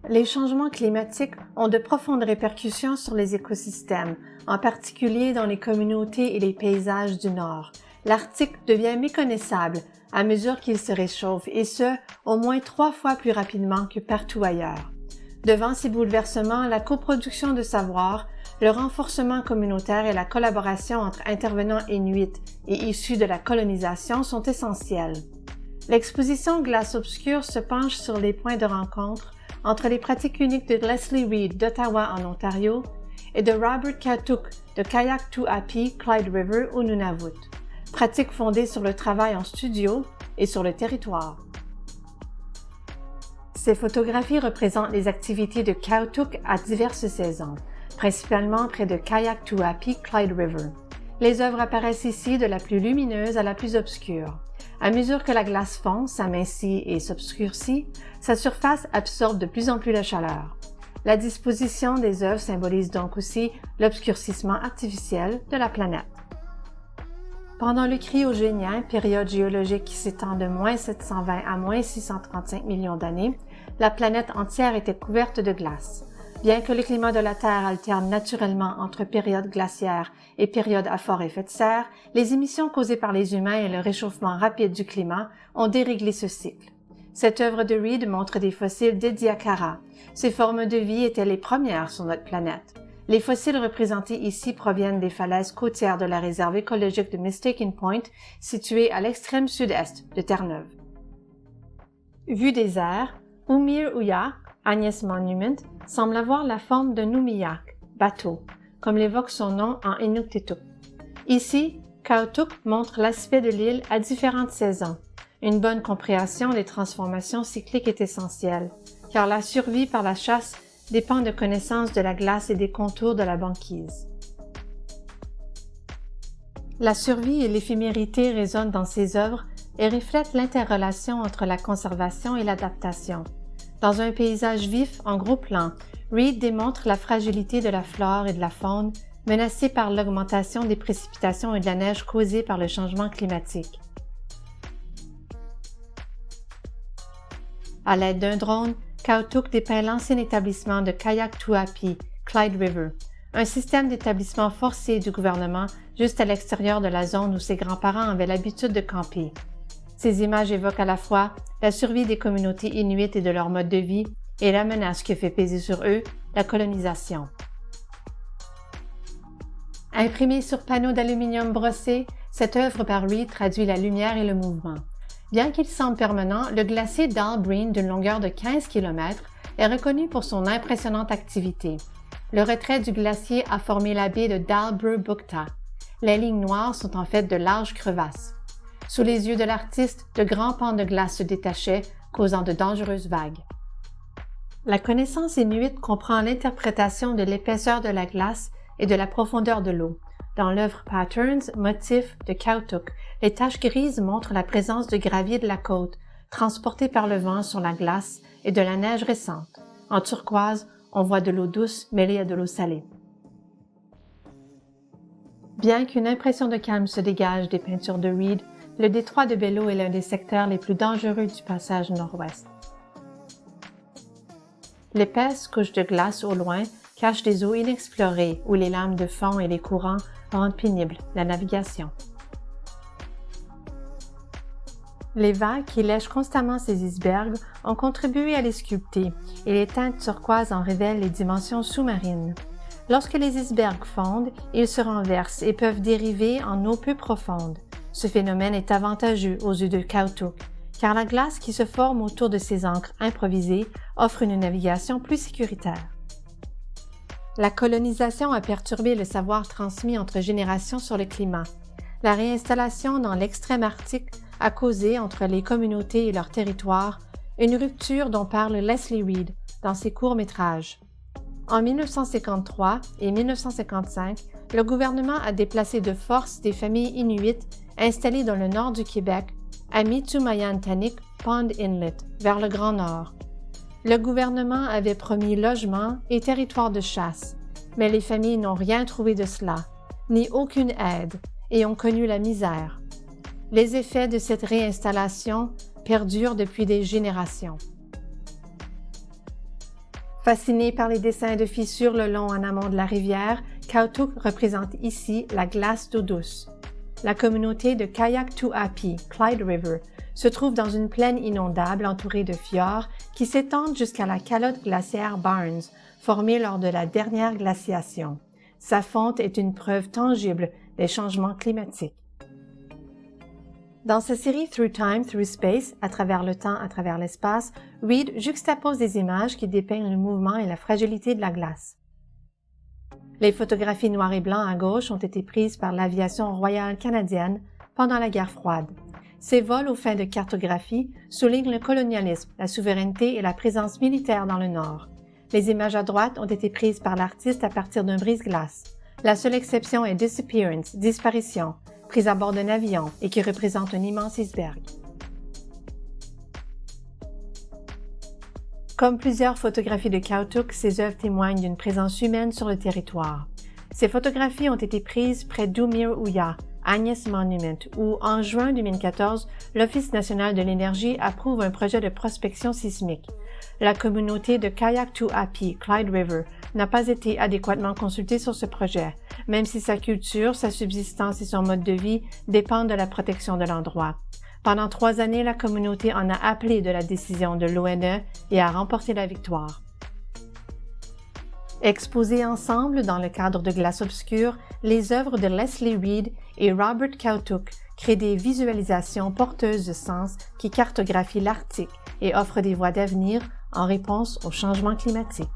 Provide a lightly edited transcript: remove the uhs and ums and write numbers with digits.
Les changements climatiques ont de profondes répercussions sur les écosystèmes, en particulier dans les communautés et les paysages du Nord. L'Arctique devient méconnaissable à mesure qu'il se réchauffe, et ce, au moins 3 fois plus rapidement que partout ailleurs. Devant ces bouleversements, la coproduction de savoir, le renforcement communautaire et la collaboration entre intervenants inuits et issus de la colonisation sont essentiels. L'exposition Glace obscure se penche sur les points de rencontre entre les pratiques uniques de Leslie Reed d'Ottawa en Ontario et de Robert Kautuk de Kayak2Api, Clyde River au Nunavut, pratiques fondées sur le travail en studio et sur le territoire. Ces photographies représentent les activités de Kautuk à diverses saisons, principalement près de Kayak2Api, Clyde River. Les œuvres apparaissent ici de la plus lumineuse à la plus obscure. À mesure que la glace fond, s'amincit et s'obscurcit, sa surface absorbe de plus en plus la chaleur. La disposition des œuvres symbolise donc aussi l'obscurcissement artificiel de la planète. Pendant le Cryogénien, période géologique qui s'étend de moins 720 à moins 635 millions d'années, la planète entière était couverte de glace. Bien que le climat de la Terre alterne naturellement entre périodes glaciaires et périodes à fort effet de serre, les émissions causées par les humains et le réchauffement rapide du climat ont déréglé ce cycle. Cette œuvre de Reed montre des fossiles d'Ediacara. Ces formes de vie étaient les premières sur notre planète. Les fossiles représentés ici proviennent des falaises côtières de la réserve écologique de Mistaken Point, située à l'extrême sud-est de Terre-Neuve. Vue des airs, Umir Uyak, Agnes Monument, semble avoir la forme d'un umiyak, bateau, comme l'évoque son nom en Inuktitut. Ici, Kautuk montre l'aspect de l'île à différentes saisons. Une bonne compréhension des transformations cycliques est essentielle, car la survie par la chasse dépend de connaissance de la glace et des contours de la banquise. La survie et l'éphémérité résonnent dans ses œuvres et reflètent l'interrelation entre la conservation et l'adaptation. Dans un paysage vif en gros plan, Reed démontre la fragilité de la flore et de la faune menacée par l'augmentation des précipitations et de la neige causée par le changement climatique. À l'aide d'un drone, Kautuk dépeint l'ancien établissement de Kayak2Api, Clyde River, un système d'établissement forcé du gouvernement juste à l'extérieur de la zone où ses grands-parents avaient l'habitude de camper. Ces images évoquent à la fois la survie des communautés inuites et de leur mode de vie et la menace que fait peser sur eux la colonisation. Imprimée sur panneaux d'aluminium brossé, cette œuvre par Reed traduit la lumière et le mouvement. Bien qu'il semble permanent, le glacier Dahlbreen d'une longueur de 15 km est reconnu pour son impressionnante activité. Le retrait du glacier a formé la baie de Dalbur-Bukta. Les lignes noires sont en fait de larges crevasses. Sous les yeux de l'artiste, de grands pans de glace se détachaient, causant de dangereuses vagues. La connaissance inuite comprend l'interprétation de l'épaisseur de la glace et de la profondeur de l'eau. Dans l'œuvre Patterns, motifs de Kautuk, les taches grises montrent la présence de gravier de la côte, transportés par le vent sur la glace et de la neige récente. En turquoise, on voit de l'eau douce mêlée à de l'eau salée. Bien qu'une impression de calme se dégage des peintures de Reed, le détroit de Belleau est l'un des secteurs les plus dangereux du passage nord-ouest. L'épaisse couche de glace au loin cache des eaux inexplorées où les lames de fond et les courants rendent pénible la navigation. Les vagues qui lèchent constamment ces icebergs ont contribué à les sculpter et les teintes turquoises en révèlent les dimensions sous-marines. Lorsque les icebergs fondent, ils se renversent et peuvent dériver en eau peu profonde. Ce phénomène est avantageux aux yeux de Kautuk, car la glace qui se forme autour de ces ancres improvisées offre une navigation plus sécuritaire. La colonisation a perturbé le savoir transmis entre générations sur le climat. La réinstallation dans l'extrême arctique a causé, entre les communautés et leur territoire, une rupture dont parle Leslie Reed dans ses courts-métrages. En 1953 et 1955, le gouvernement a déplacé de force des familles inuites installées dans le nord du Québec, à Mitumayantanik Pond Inlet, vers le Grand Nord. Le gouvernement avait promis logement et territoire de chasse, mais les familles n'ont rien trouvé de cela, ni aucune aide, et ont connu la misère. Les effets de cette réinstallation perdurent depuis des générations. Fasciné par les dessins de fissures le long en amont de la rivière, Kautuk représente ici la glace d'eau douce. La communauté de Kayaktuapi, Clyde River, se trouve dans une plaine inondable entourée de fjords qui s'étendent jusqu'à la calotte glaciaire Barnes, formée lors de la dernière glaciation. Sa fonte est une preuve tangible des changements climatiques. Dans sa série Through Time, Through Space, à travers le temps, à travers l'espace, Reed juxtapose des images qui dépeignent le mouvement et la fragilité de la glace. Les photographies noir et blanc à gauche ont été prises par l'aviation royale canadienne pendant la guerre froide. Ces vols aux fins de cartographie soulignent le colonialisme, la souveraineté et la présence militaire dans le Nord. Les images à droite ont été prises par l'artiste à partir d'un brise-glace. La seule exception est Disappearance, disparition, prise à bord d'un avion et qui représente un immense iceberg. Comme plusieurs photographies de Kautuk, ces œuvres témoignent d'une présence humaine sur le territoire. Ces photographies ont été prises près d'Umir Uya, Agnes Monument, où, en juin 2014, l'Office national de l'énergie approuve un projet de prospection sismique. La communauté de Kayaktuapi, Clyde River, n'a pas été adéquatement consultée sur ce projet, même si sa culture, sa subsistance et son mode de vie dépendent de la protection de l'endroit. Pendant 3 années, la communauté en a appelé de la décision de l'ONE et a remporté la victoire. Exposées ensemble dans le cadre de Glace Obscure, les œuvres de Leslie Reed et Robert Kautuk créent des visualisations porteuses de sens qui cartographient l'Arctique et offrent des voies d'avenir en réponse au changement climatique.